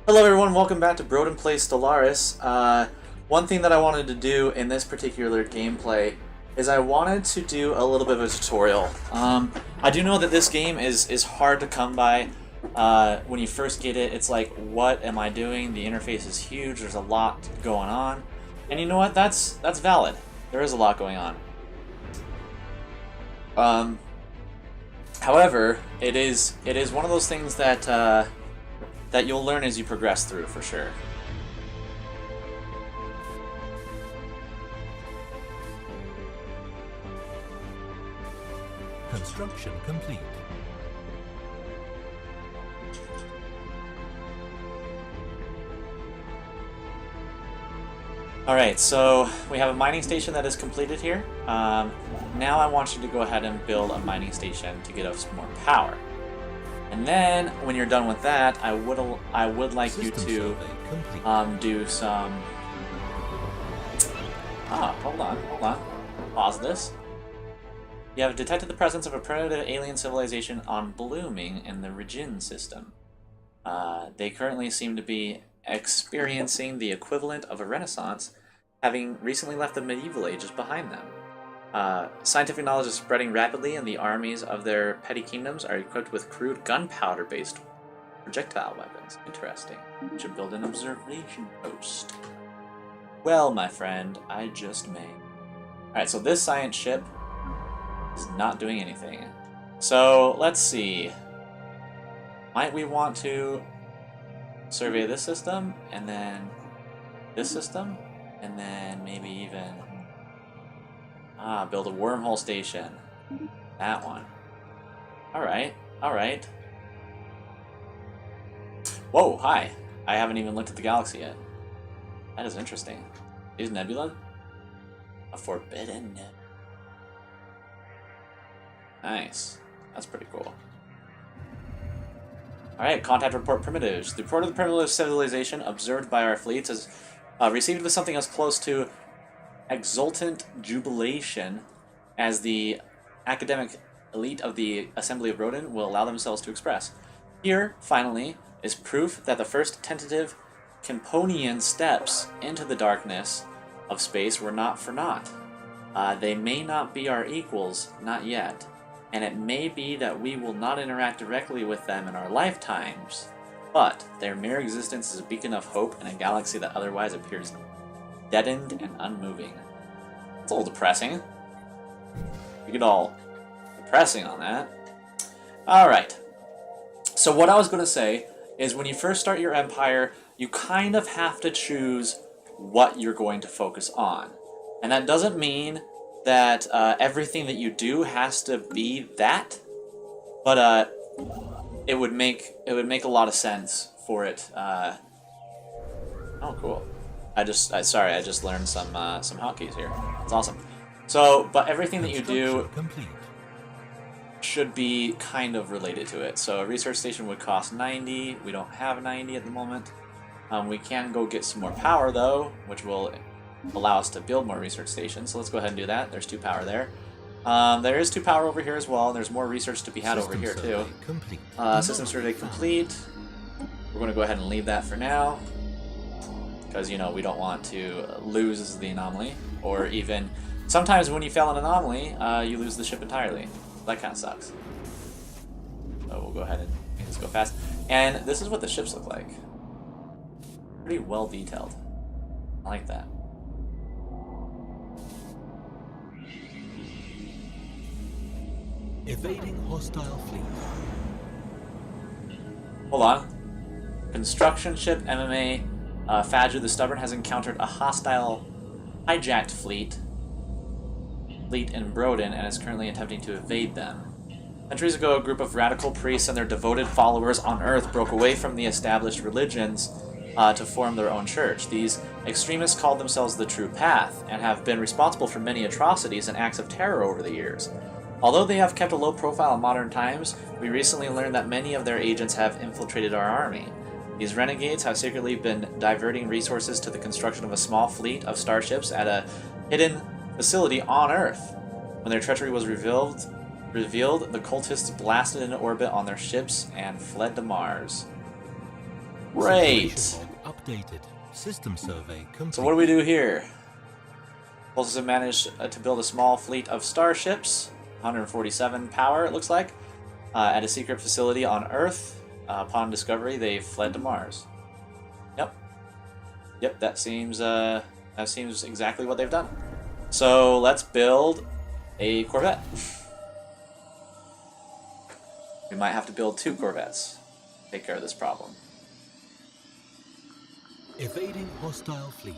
Hello everyone, welcome back to Broden plays Stellaris. One thing that I wanted to do in this particular gameplay is I wanted to do a little bit of a tutorial. I do know that this game is hard to come by. When you first get it, it's like, what am I doing? The interface is huge, there's a lot going on. And you know what, that's valid. There is a lot going on. However, it is one of those things that that you'll learn as you progress through, for sure. Construction complete. Alright, so we have a mining station that is completed here. Now I want you to go ahead and build a mining station to get us more power. And then, when you're done with that, I would like you to do some... hold on. Pause this. You have detected the presence of a primitive alien civilization on Blooming in the Regin system. They currently seem to be experiencing the equivalent of a renaissance, having recently left the medieval ages behind them. Scientific knowledge is spreading rapidly, and the armies of their petty kingdoms are equipped with crude gunpowder-based projectile weapons. Interesting. We should build an observation post. Well, my friend, I just may. Alright, so this science ship is not doing anything. So, let's see. Might we want to survey this system, and then this system, and then maybe even build a wormhole station. That one. Alright. Whoa, hi. I haven't even looked at the galaxy yet. That is interesting. Is nebula? A forbidden nebula. Nice. That's pretty cool. Alright, contact report primitives. The report of the primitive civilization observed by our fleets is received with something as close to exultant jubilation as the academic elite of the Assembly of Broden will allow themselves to express. Here, finally, is proof that the first tentative Camponian steps into the darkness of space were not for naught. They may not be our equals, not yet, and it may be that we will not interact directly with them in our lifetimes, but their mere existence is a beacon of hope in a galaxy that otherwise appears deadened and unmoving. It's a little depressing. We get all depressing on that. Alright. So what I was going to say is when you first start your empire, you kind of have to choose what you're going to focus on. And that doesn't mean that everything that you do has to be that, but it would make a lot of sense for it. Oh, cool. Sorry, I just learned some hotkeys here. That's awesome. So, but everything that you do should be kind of related to it. So a research station would cost 90. We don't have 90 at the moment. We can go get some more power though, which will allow us to build more research stations. So let's go ahead and do that. There's 2 power there. There is 2 power over here as well, and there's more research to be had over here too. System survey complete. We're going to go ahead and leave that for now, because, you know, we don't want to lose the anomaly, or even sometimes when you fail an anomaly, you lose the ship entirely. That kind of sucks. So we'll go ahead and make this go fast. And this is what the ships look like. Pretty well detailed. I like that. Evading hostile fleet. Hold on. Construction ship MMA Fadju the Stubborn has encountered a hostile hijacked fleet in Broden and is currently attempting to evade them. Centuries ago, a group of radical priests and their devoted followers on Earth broke away from the established religions to form their own church. These extremists called themselves the True Path and have been responsible for many atrocities and acts of terror over the years. Although they have kept a low profile in modern times, we recently learned that many of their agents have infiltrated our army. These renegades have secretly been diverting resources to the construction of a small fleet of starships at a hidden facility on Earth. When their treachery was revealed, the cultists blasted into orbit on their ships and fled to Mars. Great! Situation log updated. System survey complete. So what do we do here? Cultists have managed to build a small fleet of starships, 147 power it looks like, at a secret facility on Earth. Upon discovery, they fled to Mars. Yep, that seems exactly what they've done. So let's build a Corvette. We might have to build 2 Corvettes. Take care of this problem. Evading hostile fleet.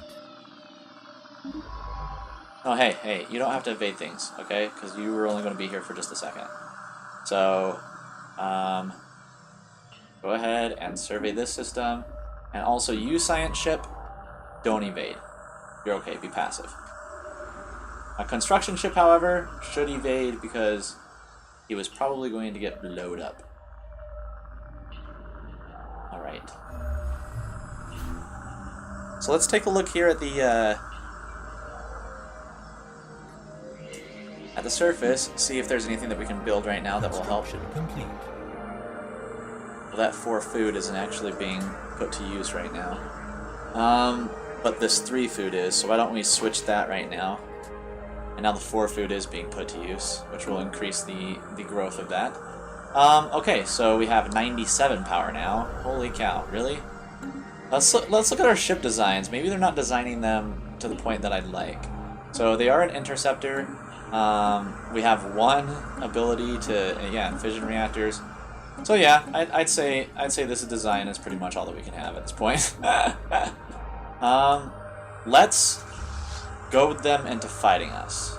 Oh, hey, you don't have to evade things, okay? Because you were only going to be here for just a second. So, go ahead and survey this system. And also, you science ship, don't evade. You're okay, be passive. A construction ship, however, should evade because he was probably going to get blowed up. Alright. So let's take a look here at the surface, see if there's anything that we can build right now that will help. Complete. Well, that 4 food isn't actually being put to use right now. But this 3 food is, so why don't we switch that right now? And now the 4 food is being put to use, which will increase the growth of that. Okay, so we have 97 power now. Holy cow, really? Let's look at our ship designs. Maybe they're not designing them to the point that I'd like. So they are an interceptor. We have 1 ability to, fission reactors. So yeah, I'd say this design is pretty much all that we can have at this point. Let's goad them into fighting us.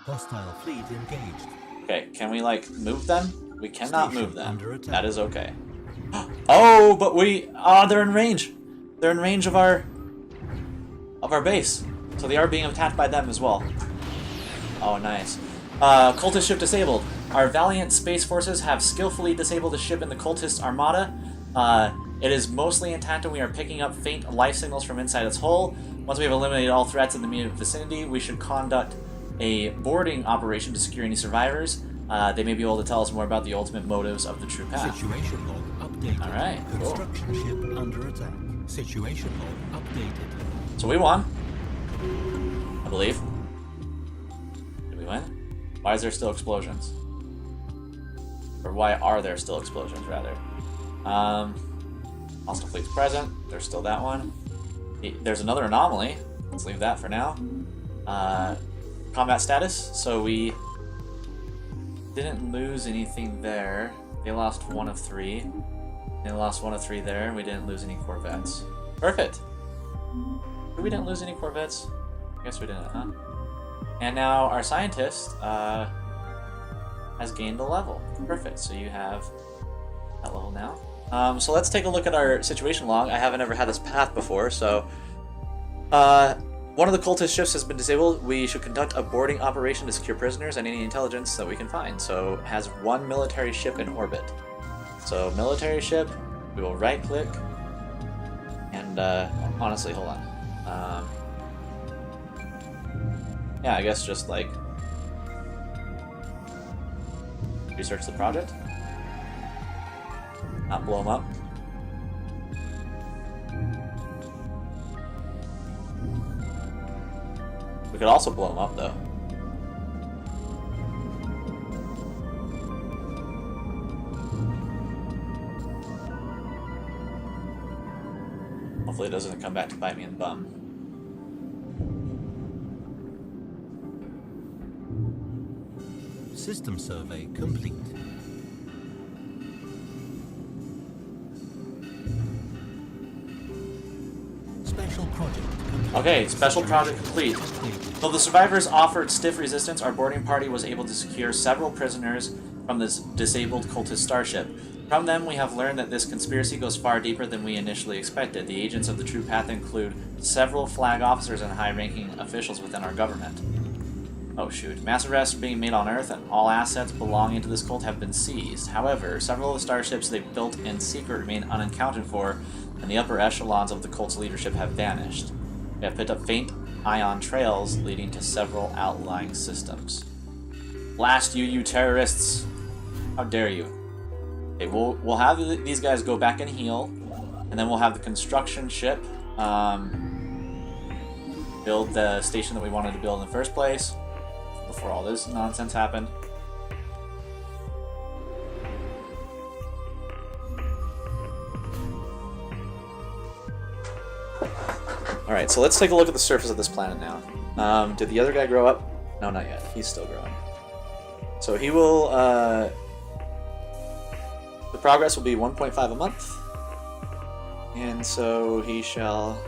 Hostile fleet engaged. Okay, can we move them? We cannot Station move them. under attack. That is okay. Oh, but they're in range. They're in range of our base. So they are being attacked by them as well. Oh, nice. Cultist ship disabled. Our valiant space forces have skillfully disabled a ship in the cultist armada. It is mostly intact and we are picking up faint life signals from inside its hull. Once we have eliminated all threats in the immediate vicinity, we should conduct a boarding operation to secure any survivors. They may be able to tell us more about the ultimate motives of the true path. Situation log updated. Alright, cool. Construction ship under attack. Situation log updated. So we won. I believe. Did we win? Why is there still explosions? Or why are there still explosions, rather? Hostile fleet's present. There's still that one. There's another anomaly. Let's leave that for now. Combat status. So we didn't lose anything there. They lost 1 of 3. They lost 1 of 3 there, and we didn't lose any corvettes. Perfect. We didn't lose any corvettes. I guess we didn't, huh? And now our scientist has gained a level. Perfect. So you have that level now. So let's take a look at our situation log. I haven't ever had this path before, so one of the cultist ships has been disabled. We should conduct a boarding operation to secure prisoners and any intelligence that we can find. So it has 1 military ship in orbit. So military ship, we will right click and honestly, hold on. Yeah, I guess just research the project. Not blow them up. We could also blow them up, though. Hopefully it doesn't come back to bite me in the bum. System survey complete. Special project complete. Okay, special project complete. Though the survivors offered stiff resistance, our boarding party was able to secure several prisoners from this disabled cultist starship. From them, we have learned that this conspiracy goes far deeper than we initially expected. The agents of the True Path include several flag officers and high-ranking officials within our government. Oh shoot. Mass arrests are being made on Earth, and all assets belonging to this cult have been seized. However, several of the starships they built in secret remain unaccounted for, and the upper echelons of the cult's leadership have vanished. We have picked up faint ion trails leading to several outlying systems. Blast you, you terrorists! How dare you? Okay, we'll have these guys go back and heal, and then we'll have the construction ship build the station that we wanted to build in the first place before all this nonsense happened. Alright, so let's take a look at the surface of this planet now. Did the other guy grow up? No, not yet. He's still growing. So he will, the progress will be 1.5 a month. And so he shall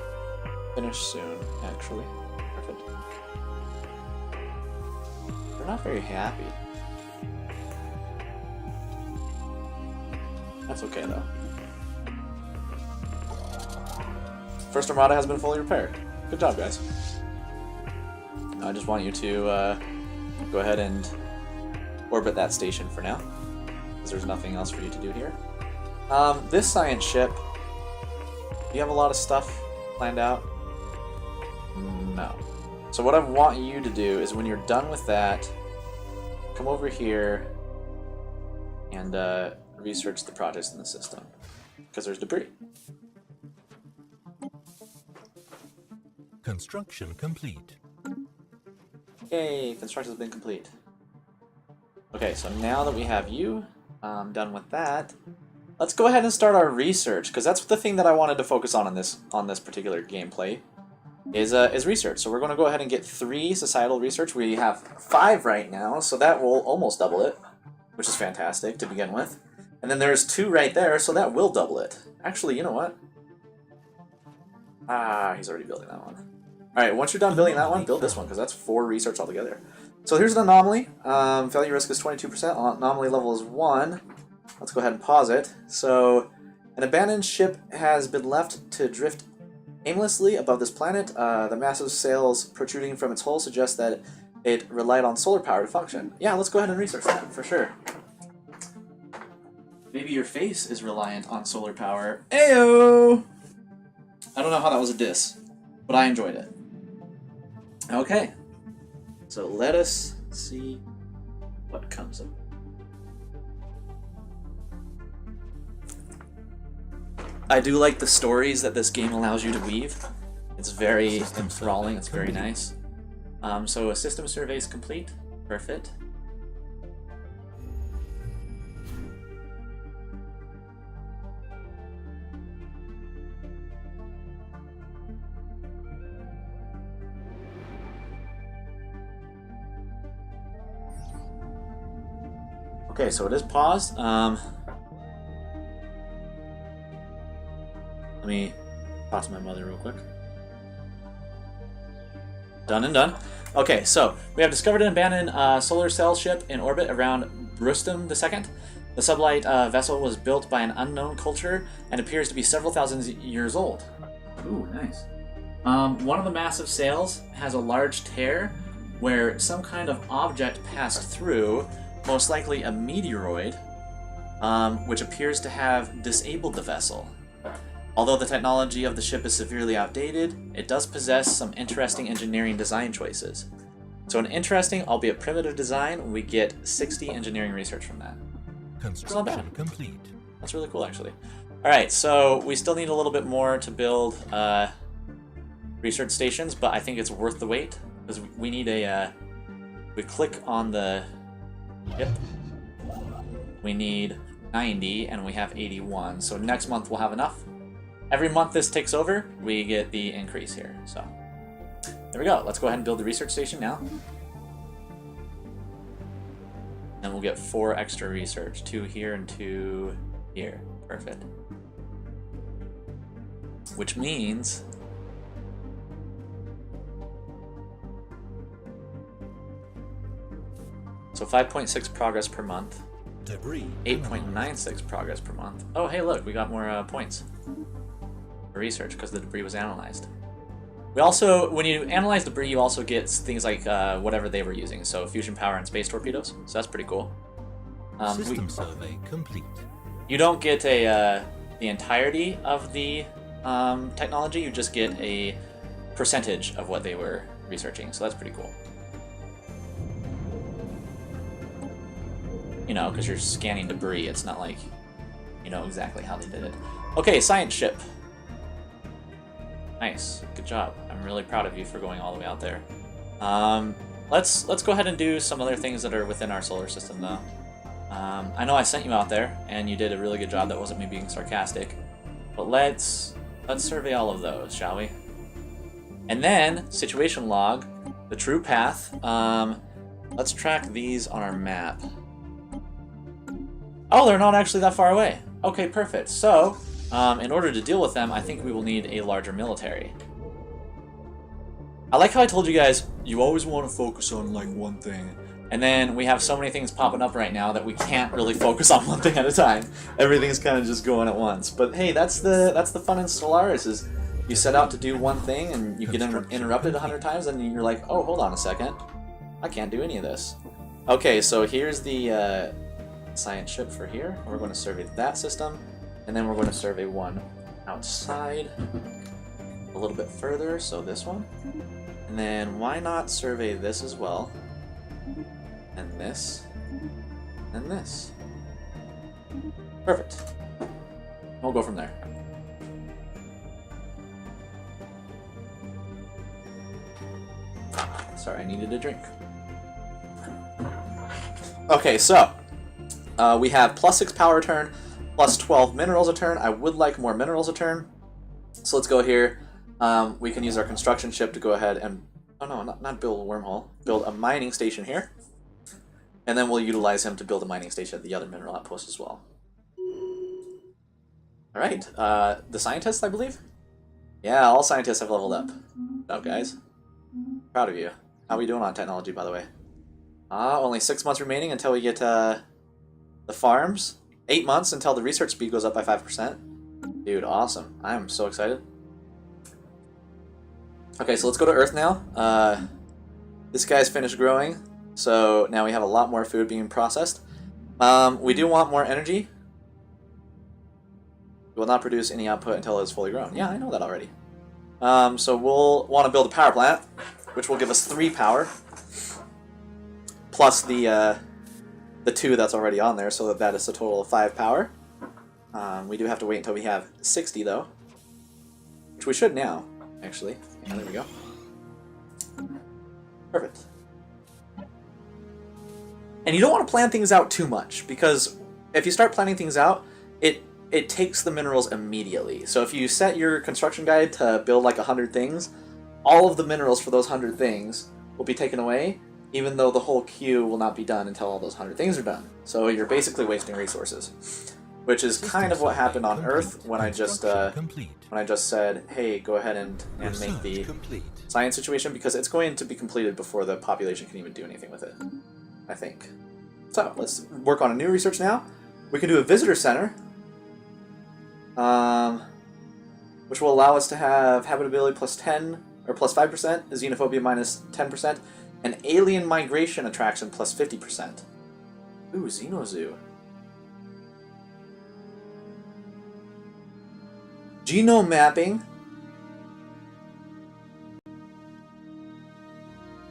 finish soon, actually. Perfect. They're not very happy. That's okay, though. First Armada has been fully repaired. Good job, guys. Now I just want you to go ahead and orbit that station for now, because there's nothing else for you to do here. This science ship, do you have a lot of stuff planned out? No. So what I want you to do is when you're done with that, come over here and research the projects in the system, because there's debris. Construction complete. Yay, construction has been complete. Okay, so now that we have you done with that, let's go ahead and start our research, because that's the thing that I wanted to focus on this particular gameplay is research. So we're going to go ahead and get 3 societal research. We have 5 right now, so that will almost double it, which is fantastic to begin with. And then there's 2 right there, so that will double it. Actually, you know what? Ah, he's already building that one. Alright, once you're done building that one, build this one, because that's 4 research altogether. So here's an anomaly. Failure risk is 22%. Anomaly level is 1. Let's go ahead and pause it. So, an abandoned ship has been left to drift aimlessly above this planet. The massive sails protruding from its hull suggest that it relied on solar power to function. Yeah, let's go ahead and research that, for sure. Maybe your face is reliant on solar power. Ayo! I don't know how that was a diss, but I enjoyed it. Okay, so let us see what comes of it. I do like the stories that this game allows you to weave. It's very enthralling, it's very nice. So a system survey is complete. Perfect. Okay, so it is paused. Let me talk to my mother real quick. Done and done. Okay, so we have discovered an abandoned solar cell ship in orbit around Broden II. The sublight vessel was built by an unknown culture and appears to be several thousand years old. Ooh, nice. One of the massive sails has a large tear where some kind of object passed through, most likely a meteoroid, which appears to have disabled the vessel. Although the technology of the ship is severely outdated, it does possess some interesting engineering design choices. So an interesting, albeit primitive design, we get 60 engineering research from that. Construction complete. That's really cool, actually. Alright, so we still need a little bit more to build research stations, but I think it's worth the wait, because we need a... we click on the... Yep. We need 90, and we have 81, so next month we'll have enough. Every month this takes over, we get the increase here. So there we go. Let's go ahead and build the research station now. And we'll get 4 extra research. 2 here and 2 here. Perfect. Which means... so 5.6 progress per month. 8.96 progress per month. Oh, hey, look, we got more points for research because the debris was analyzed. We also, when you analyze debris, you also get things like whatever they were using, so fusion power and space torpedoes. So that's pretty cool. System survey complete. You don't get a the entirety of the technology. You just get a percentage of what they were researching, so that's pretty cool. You know, because you're scanning debris, it's not like you know exactly how they did it. Okay, science ship. Nice, good job. I'm really proud of you for going all the way out there. Let's go ahead and do some other things that are within our solar system, though. I know I sent you out there, and you did a really good job. That wasn't me being sarcastic. But let's survey all of those, shall we? And then situation log, the true path. Let's track these on our map. Oh, they're not actually that far away. Okay, perfect. So, in order to deal with them, I think we will need a larger military. I like how I told you guys, you always want to focus on, like, one thing. And then we have so many things popping up right now that we can't really focus on one thing at a time. Everything's kind of just going at once. But hey, that's the fun in Stellaris, is you set out to do one thing and you get interrupted 100 times and you're like, oh, hold on a second. I can't do any of this. Okay, so here's the science ship for here. We're going to survey that system. And then we're going to survey one outside a little bit further, so this one. And then why not survey this as well? And this. And this. Perfect. We'll go from there. Sorry, I needed a drink. Okay, so we have +6 power a turn, +12 minerals a turn. I would like more minerals a turn. So let's go here. We can use our construction ship to go ahead and... Oh no, not build a wormhole. Build a mining station here. And then we'll utilize him to build a mining station at the other mineral outpost as well. Alright, the scientists, I believe? Yeah, all scientists have leveled up. Good job, guys. Proud of you. How are we doing on technology, by the way? Only 6 months remaining until we get the farms. 8 months until the research speed goes up by 5%. Dude, awesome. I'm so excited. Okay, so let's go to Earth now. This guy's finished growing, so now we have a lot more food being processed. We do want more energy. We will not produce any output until it is fully grown. Yeah, I know that already. So we'll want to build a power plant, which will give us 3 power, plus the 2 that's already on there, so that is a total of 5 power. We do have to wait until we have 60, though, which we should now, actually. Yeah, there we go. Perfect. And you don't want to plan things out too much, because if you start planning things out, it takes the minerals immediately. So if you set your construction guide to build like 100 things, all of the minerals for those 100 things will be taken away, even though the whole queue will not be done until all those 100 things are done. So you're basically wasting resources, which is kind of what happened on Earth when I just said, hey, go ahead and make the science situation, because it's going to be completed before the population can even do anything with it, I think. So let's work on a new research now. We can do a visitor center, which will allow us to have habitability +10 or +5%, xenophobia -10%, and alien migration attraction +50%. Ooh, Xenozoo. Genome mapping.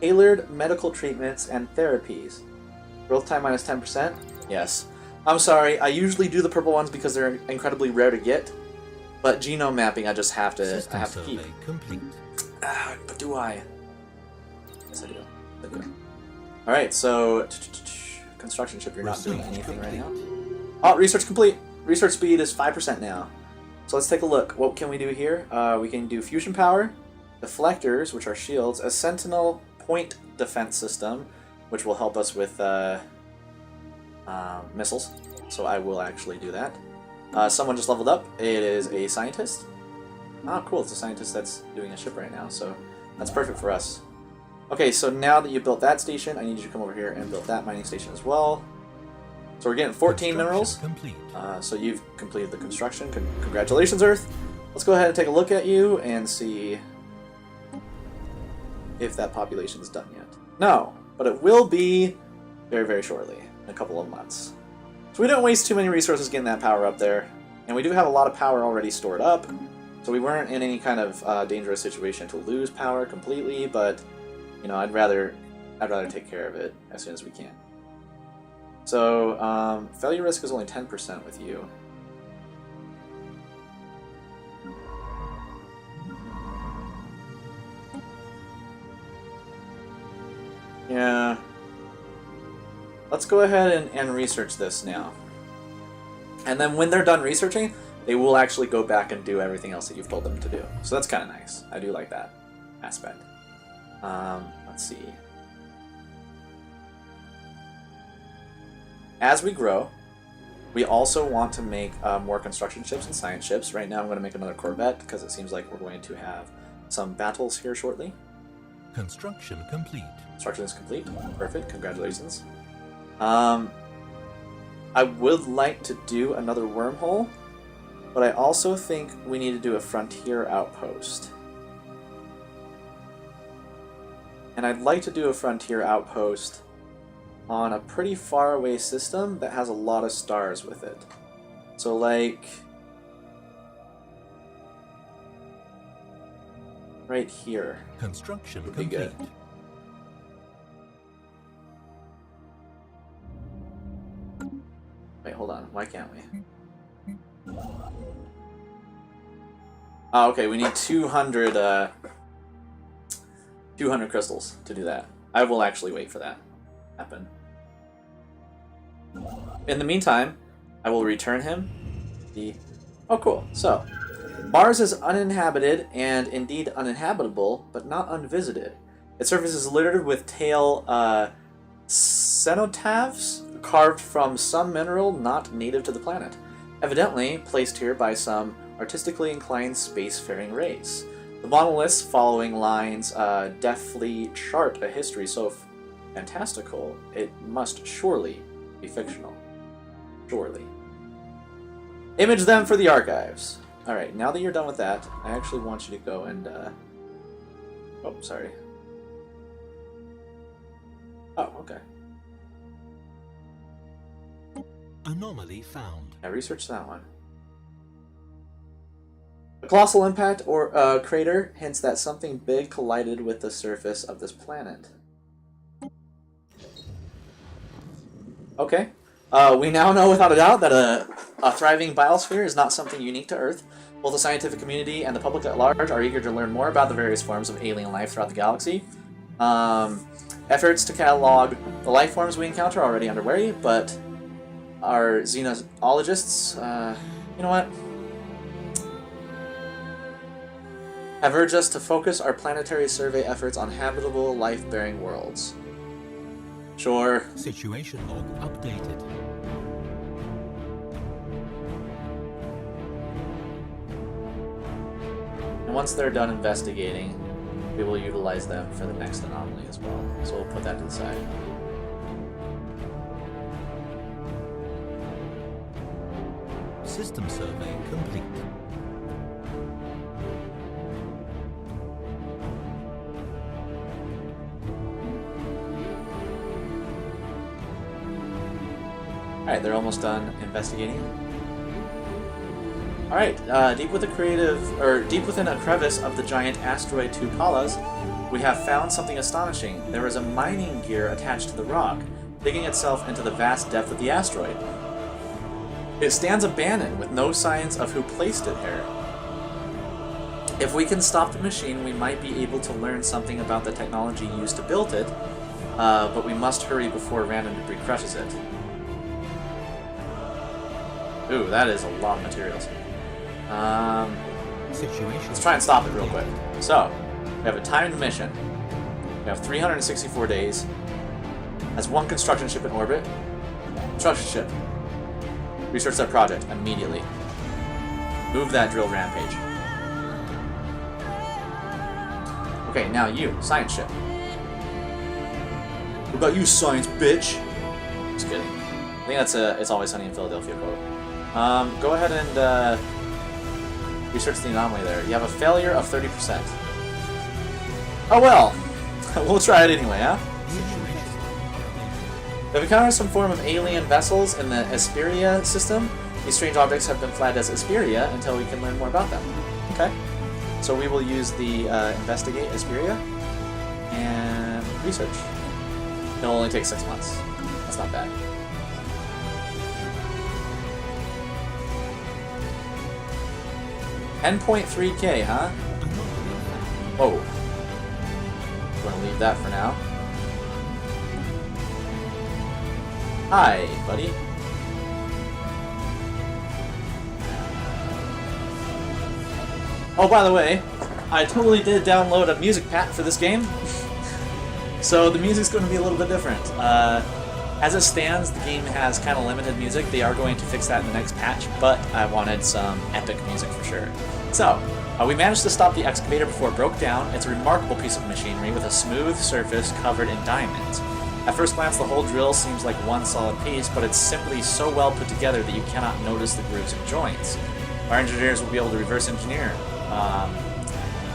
Tailored medical treatments and therapies. Growth time -10%. Yes. I'm sorry, I usually do the purple ones because they're incredibly rare to get, but genome mapping I just have to keep. But do I? Yes, I do. Alright, so construction ship, you're not doing anything right now. Oh, research complete. Research speed is 5% now. So let's take a look. What can we do here? We can do fusion power, deflectors, which are shields, a sentinel point defense system, which will help us with missiles. So I will actually do that. Someone just leveled up. It is a scientist. Ah, cool. It's a scientist that's doing a ship right now, so that's perfect for us. Okay, so now that you built that station, I need you to come over here and build that mining station as well. So we're getting 14 minerals. So you've completed the construction. Congratulations, Earth. Let's go ahead and take a look at you and see if that population is done yet. No, but it will be very, very shortly, in a couple of months. So we don't waste too many resources getting that power up there. And we do have a lot of power already stored up. So we weren't in any kind of dangerous situation to lose power completely, but you know, I'd rather take care of it as soon as we can. So failure risk is only 10% with you. Yeah. Let's go ahead and research this now. And then when they're done researching, they will actually go back and do everything else that you've told them to do. So that's kind of nice. I do like that aspect. Let's see. As we grow, we also want to make more construction ships and science ships. Right now I'm going to make another Corvette because it seems like we're going to have some battles here shortly. Construction complete. Construction is complete. Perfect. Congratulations. I would like to do another wormhole, but I also think we need to do a frontier outpost. And I'd like to do a frontier outpost on a pretty far away system that has a lot of stars with it. So like right here. Construction would be complete. good. Wait, hold on. Why can't we? Oh, okay, we need 200 crystals to do that. I will actually wait for that to happen. In the meantime, I will return him the... Oh, cool. So, Mars is uninhabited and indeed uninhabitable, but not unvisited. Its surface is littered with tail cenotaphs carved from some mineral not native to the planet, evidently placed here by some artistically inclined spacefaring race. The monoliths following lines deftly chart a history so fantastical it must surely be fictional. Surely. Image them for the archives. Alright, now that you're done with that, I actually want you to go and... Oh, sorry. Oh, okay. Anomaly found. I researched that one. A colossal impact or crater hints that something big collided with the surface of this planet. Okay. We now know without a doubt that a thriving biosphere is not something unique to Earth. Both the scientific community and the public at large are eager to learn more about the various forms of alien life throughout the galaxy. Efforts to catalog the life forms we encounter are already underway, but our xenologists, you know what? Have urged us to focus our planetary survey efforts on habitable, life-bearing worlds. Sure. Situation log updated. And once they're done investigating, we will utilize them for the next anomaly as well. So we'll put that to the side. System survey complete. Alright, they're almost done investigating. Alright, deep within a crevice of the giant asteroid Tupalas, we have found something astonishing. There is a mining gear attached to the rock, digging itself into the vast depth of the asteroid. It stands abandoned, with no signs of who placed it there. If we can stop the machine, we might be able to learn something about the technology used to build it, but we must hurry before random debris crushes it. Ooh, that is a lot of materials. Let's try and stop it real quick. So, we have a timed mission. We have 364 days. That's one construction ship in orbit. Construction ship. Research that project immediately. Move that drill rampage. Okay, now you, science ship. What about you, science bitch? Just kidding. I think that's a It's Always Sunny in Philadelphia quote. Go ahead and research the anomaly there. You have a failure of 30%. Oh well! We'll try it anyway, huh? We've encountered some form of alien vessels in the Esperia system. These strange objects have been flagged as Esperia until we can learn more about them. Okay. So we will use the Investigate Asperia and Research. It'll only take 6 months. That's not bad. $10.3K, huh? Whoa. I'm gonna leave that for now. Hi, buddy. Oh, by the way, I totally did download a music pack for this game. So the music's going to be a little bit different. As it stands, the game has kind of limited music. They are going to fix that in the next patch, but I wanted some epic music for sure. So, we managed to stop the excavator before it broke down. It's a remarkable piece of machinery with a smooth surface covered in diamonds. At first glance, the whole drill seems like one solid piece, but it's simply so well put together that you cannot notice the grooves and joints. Our engineers will be able to reverse engineer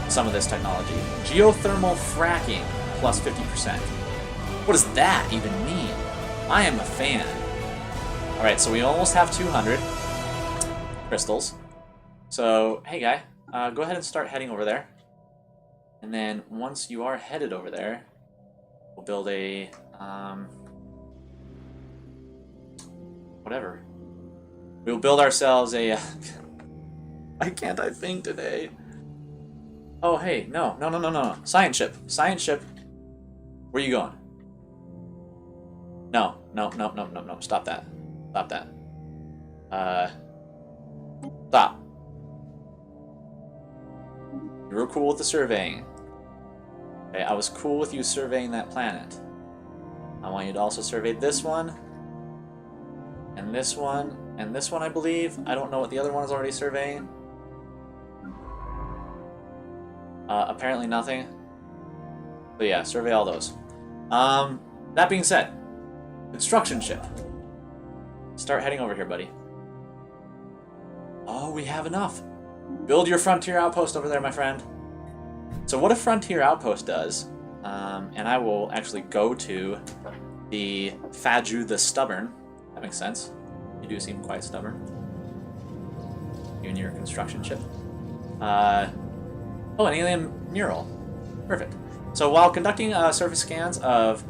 some of this technology. Geothermal fracking, plus 50%. What does that even mean? I am a fan. Alright, so we almost have 200 crystals. So, hey guy, go ahead and start heading over there. And then once you are headed over there, we'll build a, whatever. We'll build ourselves a, why can't I think today? Oh, hey, no. Science ship. Science ship. Where are you going? No. Stop that. Stop that. Stop. You were cool with the surveying. Okay, I was cool with you surveying that planet. I want you to also survey this one. And this one. And this one, I believe. I don't know what the other one is already surveying. Apparently nothing. But yeah, survey all those. That being said, construction ship. Start heading over here, buddy. Oh, we have enough. Build your frontier outpost over there, my friend. So what a frontier outpost does, and I will actually go to the Faju the Stubborn. That makes sense. You do seem quite stubborn. You and your construction ship. Oh, an alien mural. Perfect. So while conducting surface scans of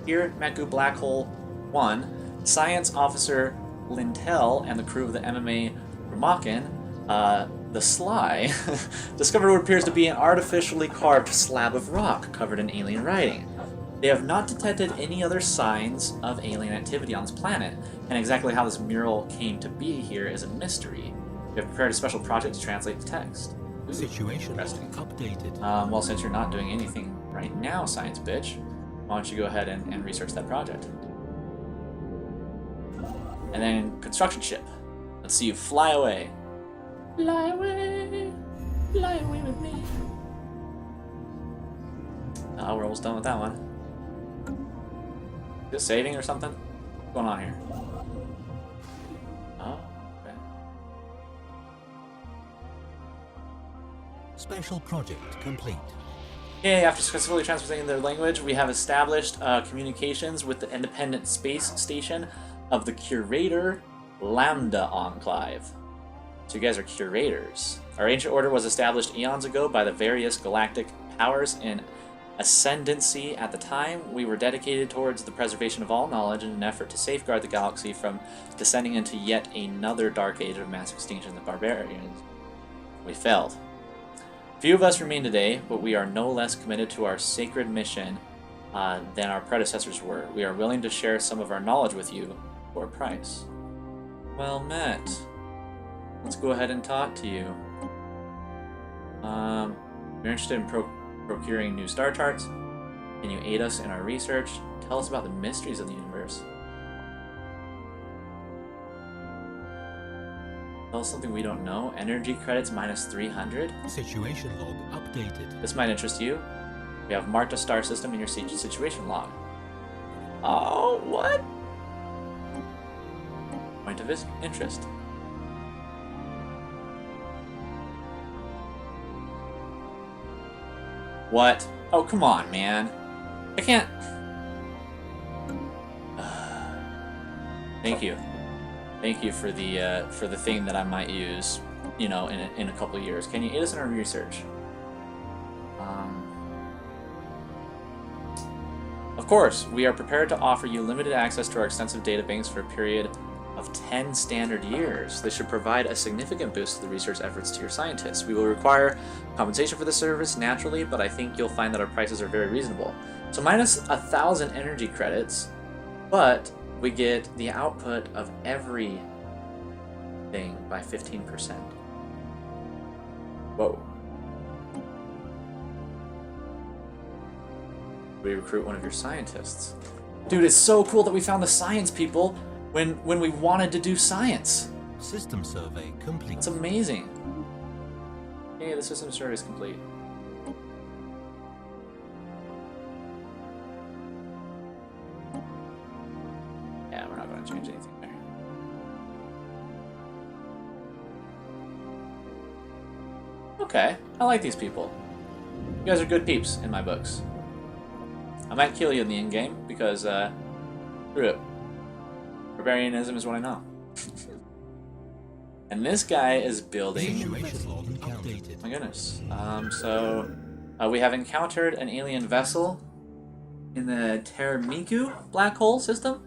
here Meku Black Hole 1, Science Officer Lintel and the crew of the MMA Ramakan, the Sly, discovered what appears to be an artificially carved slab of rock covered in alien writing. They have not detected any other signs of alien activity on this planet, and exactly how this mural came to be here is a mystery. We have prepared a special project to translate the text. Situation updated. Well, since you're not doing anything right now, science bitch, why don't you go ahead and research that project? And then construction ship. Let's see you fly away. Fly away with me. Oh, we're almost done with that one. Just saving or something? What's going on here? Oh, okay. Special project complete. Yay, after successfully translating their language, we have established communications with the independent space station of the Curator Lambda Enclave. So you guys are curators. Our ancient order was established eons ago by the various galactic powers in ascendancy at the time. We were dedicated towards the preservation of all knowledge in an effort to safeguard the galaxy from descending into yet another dark age of mass extinction, the barbarians. We failed. Few of us remain today, but we are no less committed to our sacred mission than our predecessors were. We are willing to share some of our knowledge with you for a price. Well met. Let's go ahead and talk to you. You're interested in procuring new star charts? Can you aid us in our research? Tell us about the mysteries of the universe. Tell us something we don't know. Energy credits minus 300. Situation log updated. This might interest you. We have marked a star system in your situation log. Oh, what? Point of interest. What? Oh, come on, man. I can't... Thank you. Thank you for the thing that I might use. you know, in a couple of years. Can you aid us in our research? Of course, we are prepared to offer you limited access to our extensive data banks for a period of 10 standard years. This should provide a significant boost to the research efforts to your scientists. We will require compensation for this service, naturally, but I think you'll find that our prices are very reasonable. So minus 1,000 energy credits, but we get the output of everything by 15%. Whoa. We recruit one of your scientists. Dude, it's so cool that we found the science people when we wanted to do science. System survey complete. It's amazing. Okay, the system survey is complete. Yeah, we're not going to change anything there. Okay, I like these people. You guys are good peeps in my books. I might kill you in the end game because, screw it. Barbarianism is what I know. And this guy is building. My goodness. We have encountered an alien vessel in the Termiku black hole system.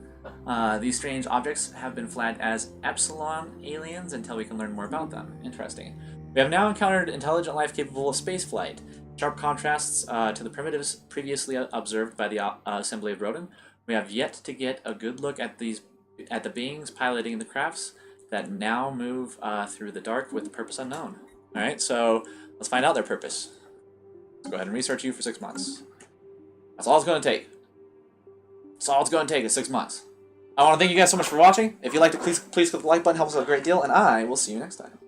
These strange objects have been flagged as Epsilon aliens until we can learn more about them. Interesting. We have now encountered intelligent life capable of spaceflight. Sharp contrasts to the primitives previously observed by the assembly of Broden. We have yet to get a good look at the beings piloting the crafts that now move through the dark with the purpose unknown. Alright, so let's find out their purpose. Let's go ahead and research you for 6 months. That's all it's going to take. That's all it's going to take is 6 months. I want to thank you guys so much for watching. If you liked it, please click the like button. It helps us a great deal, and I will see you next time.